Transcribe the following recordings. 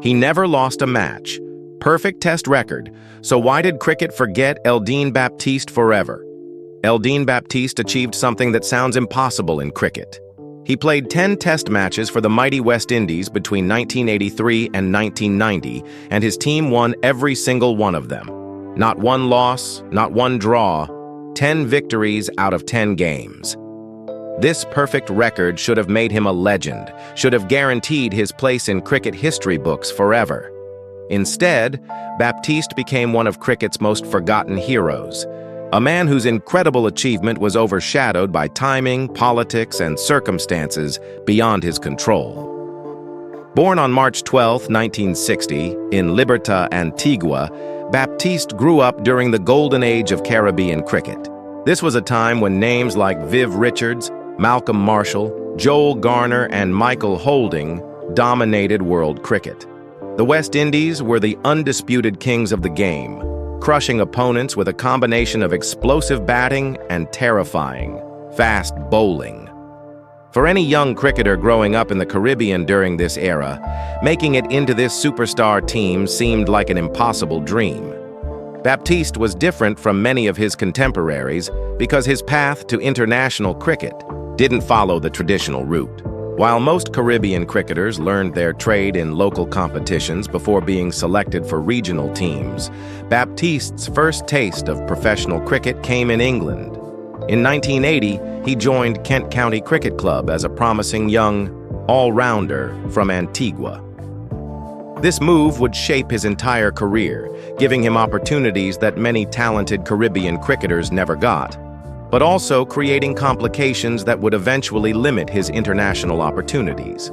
He never lost a match. Perfect test record. So why did cricket forget Eldine Baptiste forever? Eldine Baptiste achieved something that sounds impossible in cricket. He played 10 test matches for the mighty West Indies between 1983 and 1990, and his team won every single one of them. Not one loss, not one draw, 10 victories out of 10 games. This perfect record should have made him a legend, should have guaranteed his place in cricket history books forever. Instead, Baptiste became one of cricket's most forgotten heroes, a man whose incredible achievement was overshadowed by timing, politics, and circumstances beyond his control. Born on March 12, 1960, in Liberta, Antigua, Baptiste grew up during the golden age of Caribbean cricket. This was a time when names like Viv Richards, Malcolm Marshall, Joel Garner, and Michael Holding dominated world cricket. The West Indies were the undisputed kings of the game, crushing opponents with a combination of explosive batting and terrifying, fast bowling. For any young cricketer growing up in the Caribbean during this era, making it into this superstar team seemed like an impossible dream. Baptiste was different from many of his contemporaries because his path to international cricket didn't follow the traditional route. While most Caribbean cricketers learned their trade in local competitions before being selected for regional teams, Baptiste's first taste of professional cricket came in England. In 1980, he joined Kent County Cricket Club as a promising young all-rounder from Antigua. This move would shape his entire career, giving him opportunities that many talented Caribbean cricketers never got, but also creating complications that would eventually limit his international opportunities.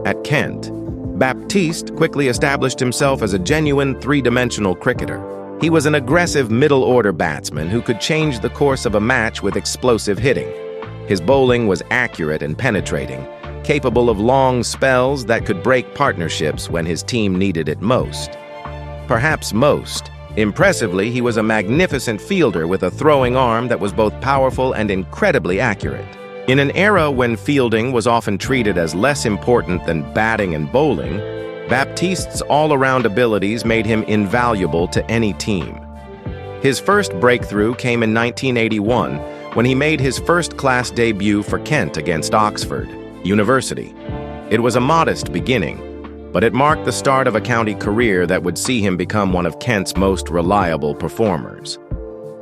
At Kent, Baptiste quickly established himself as a genuine three-dimensional cricketer. He was an aggressive middle-order batsman who could change the course of a match with explosive hitting. His bowling was accurate and penetrating, capable of long spells that could break partnerships when his team needed it most. Perhaps most impressively, he was a magnificent fielder with a throwing arm that was both powerful and incredibly accurate. In an era when fielding was often treated as less important than batting and bowling, Baptiste's all-around abilities made him invaluable to any team. His first breakthrough came in 1981 when he made his first-class debut for Kent against Oxford University. It was a modest beginning, but it marked the start of a county career that would see him become one of Kent's most reliable performers.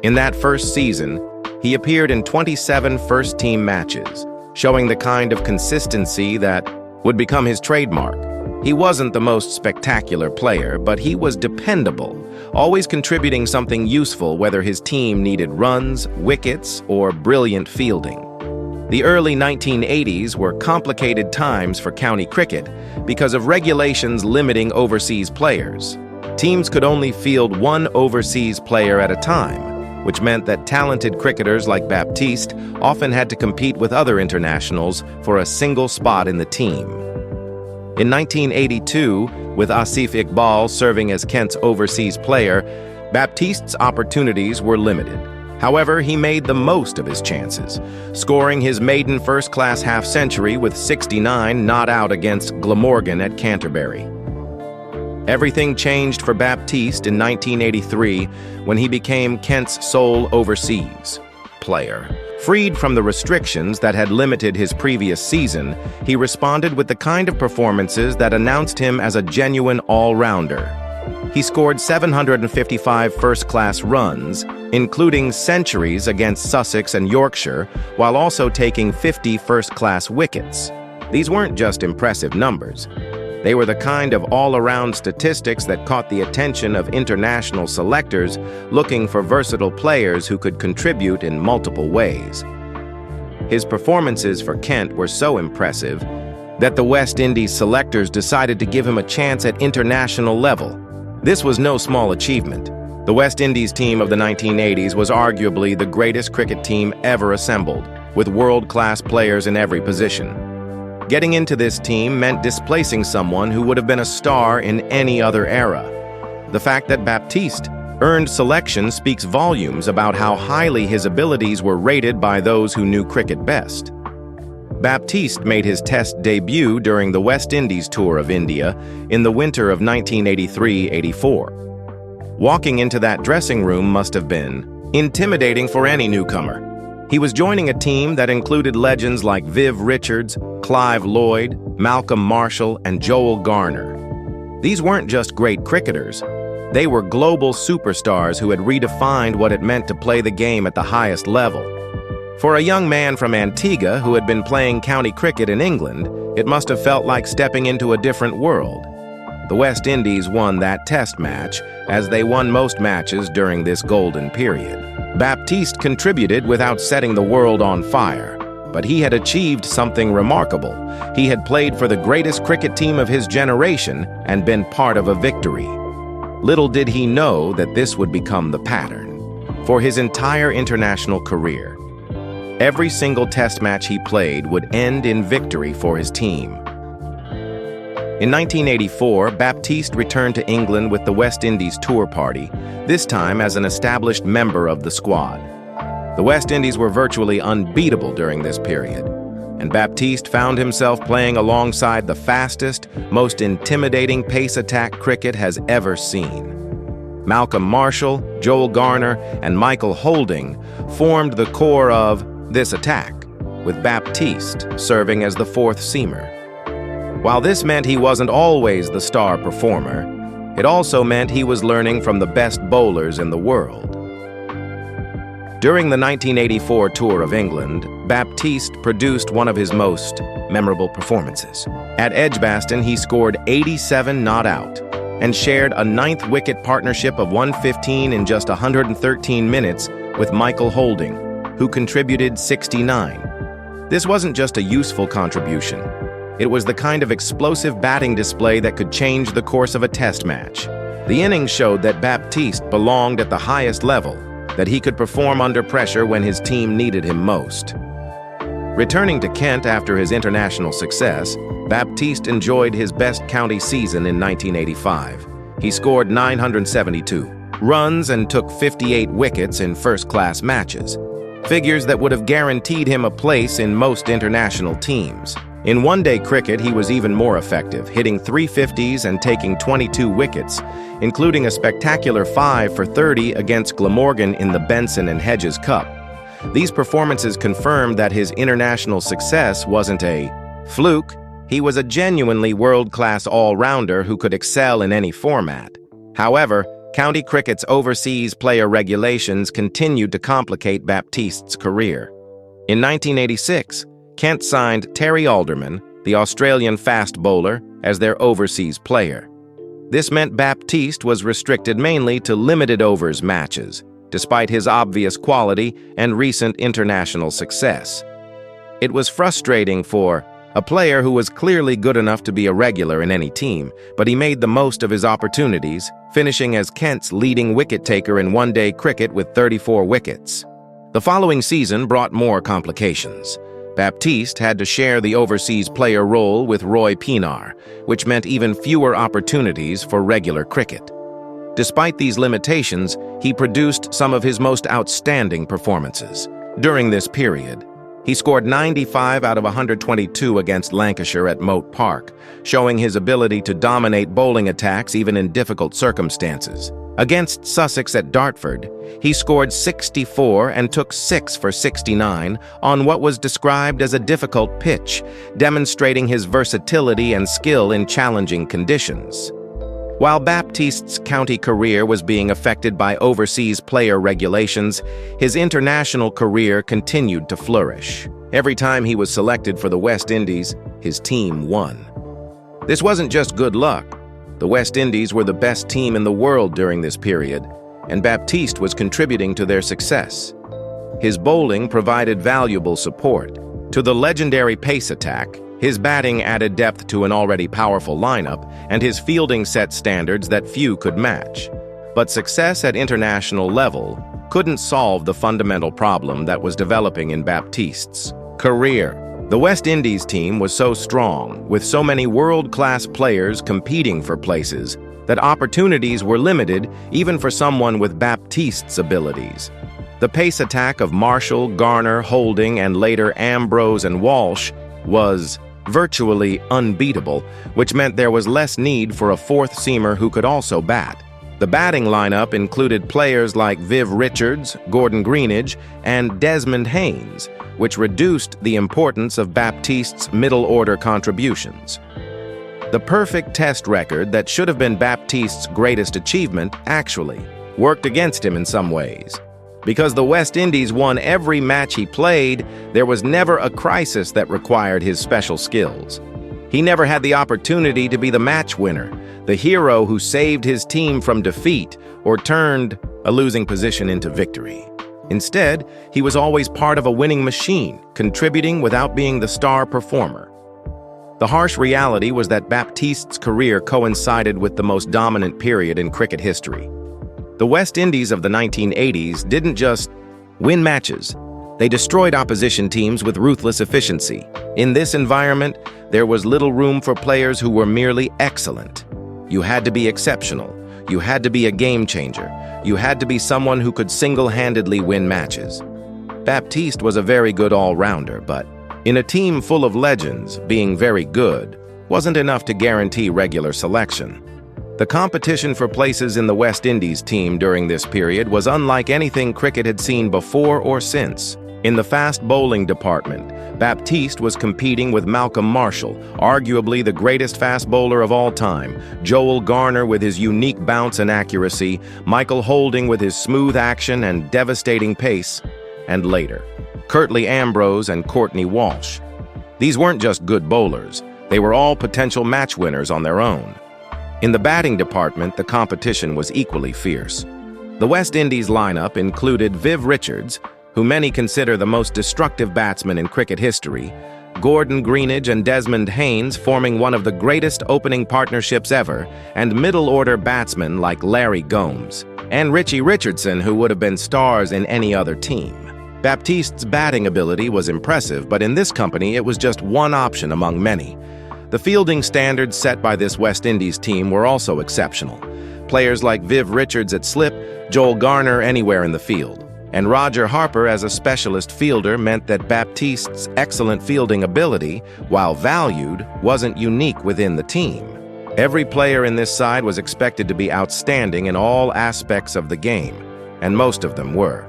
In that first season, he appeared in 27 first-team matches, showing the kind of consistency that would become his trademark. He wasn't the most spectacular player, but he was dependable, always contributing something useful whether his team needed runs, wickets, or brilliant fielding. The early 1980s were complicated times for county cricket because of regulations limiting overseas players. Teams could only field one overseas player at a time, which meant that talented cricketers like Baptiste often had to compete with other internationals for a single spot in the team. In 1982, with Asif Iqbal serving as Kent's overseas player, Baptiste's opportunities were limited. However, he made the most of his chances, scoring his maiden first-class half-century with 69 not out against Glamorgan at Canterbury. Everything changed for Baptiste in 1983 when he became Kent's sole overseas player. Freed from the restrictions that had limited his previous season, he responded with the kind of performances that announced him as a genuine all-rounder. He scored 755 first-class runs, including centuries against Sussex and Yorkshire, while also taking 50 first-class wickets. These weren't just impressive numbers. They were the kind of all-around statistics that caught the attention of international selectors looking for versatile players who could contribute in multiple ways. His performances for Kent were so impressive that the West Indies selectors decided to give him a chance at international level. This was no small achievement. The West Indies team of the 1980s was arguably the greatest cricket team ever assembled, with world-class players in every position. Getting into this team meant displacing someone who would have been a star in any other era. The fact that Baptiste earned selection speaks volumes about how highly his abilities were rated by those who knew cricket best. Baptiste made his Test debut during the West Indies tour of India in the winter of 1983-84. Walking into that dressing room must have been intimidating for any newcomer. He was joining a team that included legends like Viv Richards, Clive Lloyd, Malcolm Marshall, and Joel Garner. These weren't just great cricketers. They were global superstars who had redefined what it meant to play the game at the highest level. For a young man from Antigua who had been playing county cricket in England, it must have felt like stepping into a different world. The West Indies won that Test match, as they won most matches during this golden period. Baptiste contributed without setting the world on fire, but he had achieved something remarkable. He had played for the greatest cricket team of his generation and been part of a victory. Little did he know that this would become the pattern. For his entire international career, every single Test match he played would end in victory for his team. In 1984, Baptiste returned to England with the West Indies tour party, this time as an established member of the squad. The West Indies were virtually unbeatable during this period, and Baptiste found himself playing alongside the fastest, most intimidating pace attack cricket has ever seen. Malcolm Marshall, Joel Garner, and Michael Holding formed the core of this attack, with Baptiste serving as the fourth seamer. While this meant he wasn't always the star performer, it also meant he was learning from the best bowlers in the world. During the 1984 tour of England, Baptiste produced one of his most memorable performances. At Edgbaston, he scored 87 not out and shared a ninth wicket partnership of 115 in just 113 minutes with Michael Holding, who contributed 69. This wasn't just a useful contribution. It was the kind of explosive batting display that could change the course of a Test match. The innings showed that Baptiste belonged at the highest level, that he could perform under pressure when his team needed him most. Returning to Kent after his international success, Baptiste enjoyed his best county season in 1985. He scored 972 runs and took 58 wickets in first-class matches, figures that would have guaranteed him a place in most international teams. In one-day cricket, he was even more effective, hitting 350s and taking 22 wickets, including a spectacular 5 for 30 against Glamorgan in the Benson and Hedges Cup. These performances confirmed that his international success wasn't a fluke. He was a genuinely world-class all-rounder who could excel in any format. However, county cricket's overseas player regulations continued to complicate Baptiste's career. In 1986, Kent signed Terry Alderman, the Australian fast bowler, as their overseas player. This meant Baptiste was restricted mainly to limited overs matches, despite his obvious quality and recent international success. It was frustrating for a player who was clearly good enough to be a regular in any team, but he made the most of his opportunities, finishing as Kent's leading wicket-taker in one-day cricket with 34 wickets. The following season brought more complications. Baptiste had to share the overseas player role with Roy Pienaar, which meant even fewer opportunities for regular cricket. Despite these limitations, he produced some of his most outstanding performances. During this period, he scored 95 out of 122 against Lancashire at Moat Park, showing his ability to dominate bowling attacks even in difficult circumstances. Against Sussex at Dartford, he scored 64 and took 6 for 69 on what was described as a difficult pitch, demonstrating his versatility and skill in challenging conditions. While Baptiste's county career was being affected by overseas player regulations, his international career continued to flourish. Every time he was selected for the West Indies, his team won. This wasn't just good luck. The West Indies were the best team in the world during this period, and Baptiste was contributing to their success. His bowling provided valuable support. To the legendary pace attack, his batting added depth to an already powerful lineup, and his fielding set standards that few could match. But success at international level couldn't solve the fundamental problem that was developing in Baptiste's career. The West Indies team was so strong, with so many world-class players competing for places, that opportunities were limited even for someone with Baptiste's abilities. The pace attack of Marshall, Garner, Holding, and later Ambrose and Walsh was virtually unbeatable, which meant there was less need for a fourth-seamer who could also bat. The batting lineup included players like Viv Richards, Gordon Greenidge, and Desmond Haynes, which reduced the importance of Baptiste's middle-order contributions. The perfect test record that should have been Baptiste's greatest achievement actually worked against him in some ways. Because the West Indies won every match he played, there was never a crisis that required his special skills. He never had the opportunity to be the match winner, the hero who saved his team from defeat or turned a losing position into victory. Instead, he was always part of a winning machine, contributing without being the star performer. The harsh reality was that Baptiste's career coincided with the most dominant period in cricket history. The West Indies of the 1980s didn't just win matches. They destroyed opposition teams with ruthless efficiency. In this environment, there was little room for players who were merely excellent. You had to be exceptional. You had to be a game changer. You had to be someone who could single-handedly win matches. Baptiste was a very good all-rounder, but in a team full of legends, being very good wasn't enough to guarantee regular selection. The competition for places in the West Indies team during this period was unlike anything cricket had seen before or since. In the fast bowling department, Baptiste was competing with Malcolm Marshall, arguably the greatest fast bowler of all time, Joel Garner with his unique bounce and accuracy, Michael Holding with his smooth action and devastating pace, and later, Curtly Ambrose and Courtney Walsh. These weren't just good bowlers, they were all potential match winners on their own. In the batting department, the competition was equally fierce. The West Indies lineup included Viv Richards, who many consider the most destructive batsman in cricket history, Gordon Greenidge and Desmond Haynes forming one of the greatest opening partnerships ever, and middle-order batsmen like Larry Gomes, and Richie Richardson, who would have been stars in any other team. Baptiste's batting ability was impressive, but in this company it was just one option among many. The fielding standards set by this West Indies team were also exceptional. Players like Viv Richards at slip, Joel Garner anywhere in the field, and Roger Harper as a specialist fielder meant that Baptiste's excellent fielding ability, while valued, wasn't unique within the team. Every player in this side was expected to be outstanding in all aspects of the game, and most of them were.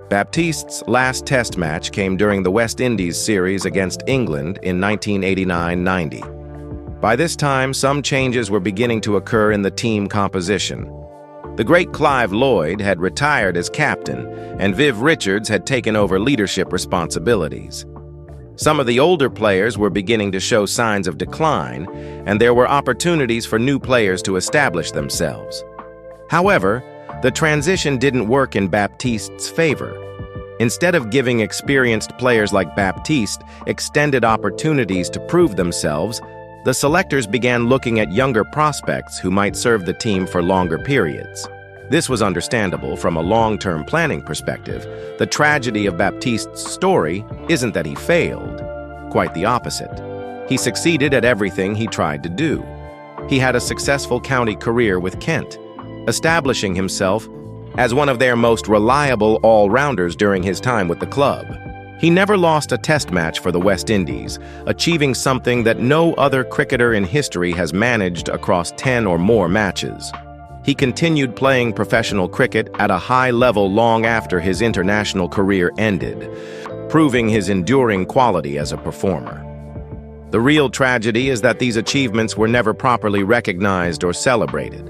Baptiste's last test match came during the West Indies series against England in 1989-90. By this time, some changes were beginning to occur in the team composition. The great Clive Lloyd had retired as captain, and Viv Richards had taken over leadership responsibilities. Some of the older players were beginning to show signs of decline, and there were opportunities for new players to establish themselves. However, the transition didn't work in Baptiste's favor. Instead of giving experienced players like Baptiste extended opportunities to prove themselves, the selectors began looking at younger prospects who might serve the team for longer periods. This was understandable from a long-term planning perspective. The tragedy of Baptiste's story isn't that he failed. Quite the opposite. He succeeded at everything he tried to do. He had a successful county career with Kent, establishing himself as one of their most reliable all-rounders during his time with the club. He never lost a test match for the West Indies, achieving something that no other cricketer in history has managed across 10 or more matches. He continued playing professional cricket at a high level long after his international career ended, proving his enduring quality as a performer. The real tragedy is that these achievements were never properly recognized or celebrated.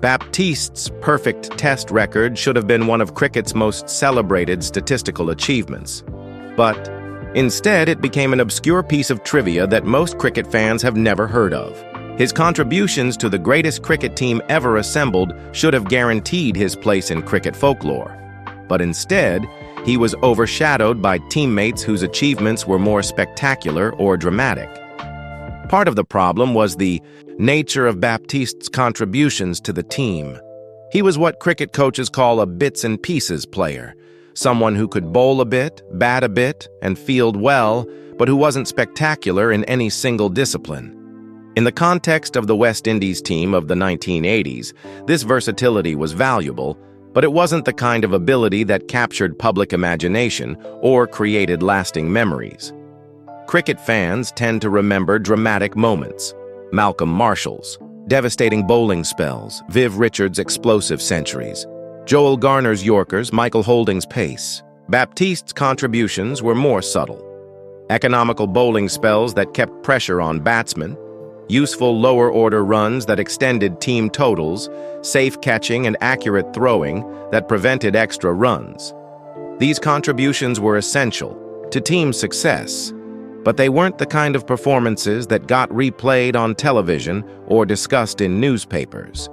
Baptiste's perfect test record should have been one of cricket's most celebrated statistical achievements. But instead, it became an obscure piece of trivia that most cricket fans have never heard of. His contributions to the greatest cricket team ever assembled should have guaranteed his place in cricket folklore. But instead, he was overshadowed by teammates whose achievements were more spectacular or dramatic. Part of the problem was the nature of Baptiste's contributions to the team. He was what cricket coaches call a bits and pieces player, someone who could bowl a bit, bat a bit, and field well, but who wasn't spectacular in any single discipline. In the context of the West Indies team of the 1980s, this versatility was valuable, but it wasn't the kind of ability that captured public imagination or created lasting memories. Cricket fans tend to remember dramatic moments. Malcolm Marshall's devastating bowling spells, Viv Richards' explosive centuries, Joel Garner's Yorkers, Michael Holding's pace. Baptiste's contributions were more subtle. Economical bowling spells that kept pressure on batsmen, useful lower-order runs that extended team totals, safe catching and accurate throwing that prevented extra runs. These contributions were essential to team success, but they weren't the kind of performances that got replayed on television or discussed in newspapers.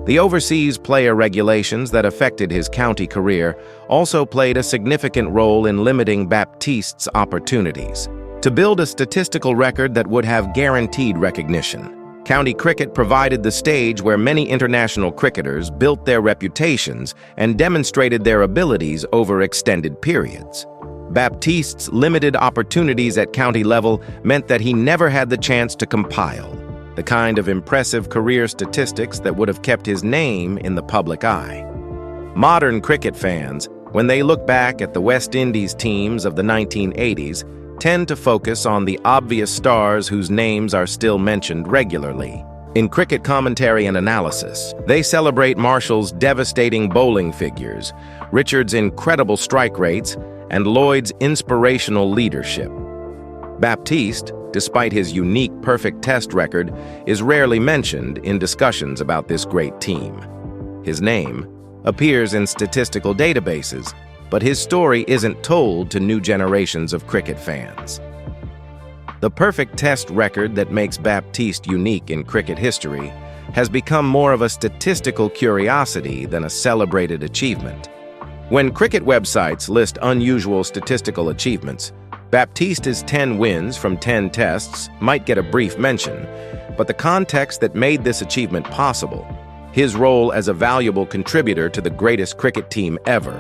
The overseas player regulations that affected his county career also played a significant role in limiting Baptiste's opportunities. To build a statistical record that would have guaranteed recognition, county cricket provided the stage where many international cricketers built their reputations and demonstrated their abilities over extended periods. Baptiste's limited opportunities at county level meant that he never had the chance to compile the kind of impressive career statistics that would have kept his name in the public eye. Modern cricket fans, when they look back at the West Indies teams of the 1980s, tend to focus on the obvious stars whose names are still mentioned regularly. In cricket commentary and analysis, they celebrate Marshall's devastating bowling figures, Richards' incredible strike rates, and Lloyd's inspirational leadership. Baptiste, despite his unique perfect test record, is rarely mentioned in discussions about this great team. His name appears in statistical databases, but his story isn't told to new generations of cricket fans. The perfect test record that makes Baptiste unique in cricket history has become more of a statistical curiosity than a celebrated achievement. When cricket websites list unusual statistical achievements, Baptiste's 10 wins from 10 tests might get a brief mention, but the context that made this achievement possible, his role as a valuable contributor to the greatest cricket team ever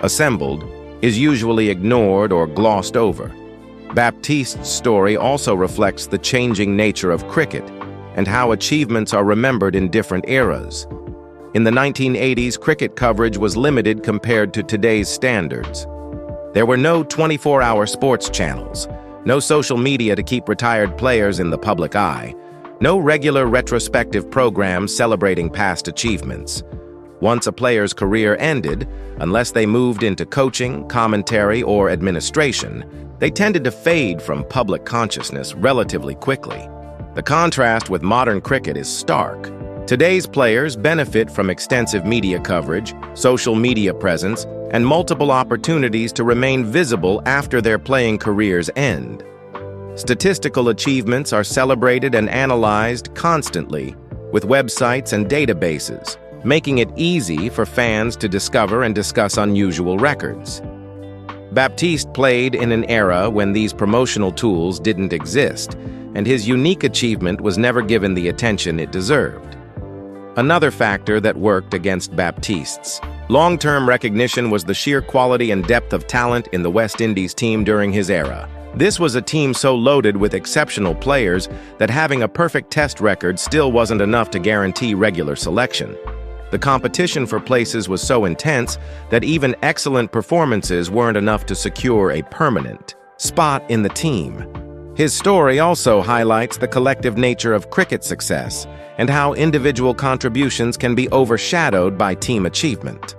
assembled, is usually ignored or glossed over. Baptiste's story also reflects the changing nature of cricket and how achievements are remembered in different eras. In the 1980s, cricket coverage was limited compared to today's standards. There were no 24-hour sports channels, no social media to keep retired players in the public eye, no regular retrospective programs celebrating past achievements. Once a player's career ended, unless they moved into coaching, commentary, or administration, they tended to fade from public consciousness relatively quickly. The contrast with modern cricket is stark. Today's players benefit from extensive media coverage, social media presence, and multiple opportunities to remain visible after their playing careers end. Statistical achievements are celebrated and analyzed constantly with websites and databases, making it easy for fans to discover and discuss unusual records. Baptiste played in an era when these promotional tools didn't exist, and his unique achievement was never given the attention it deserved. Another factor that worked against Baptiste's long-term recognition was the sheer quality and depth of talent in the West Indies team during his era. This was a team so loaded with exceptional players that having a perfect test record still wasn't enough to guarantee regular selection. The competition for places was so intense that even excellent performances weren't enough to secure a permanent spot in the team. His story also highlights the collective nature of cricket success and how individual contributions can be overshadowed by team achievement.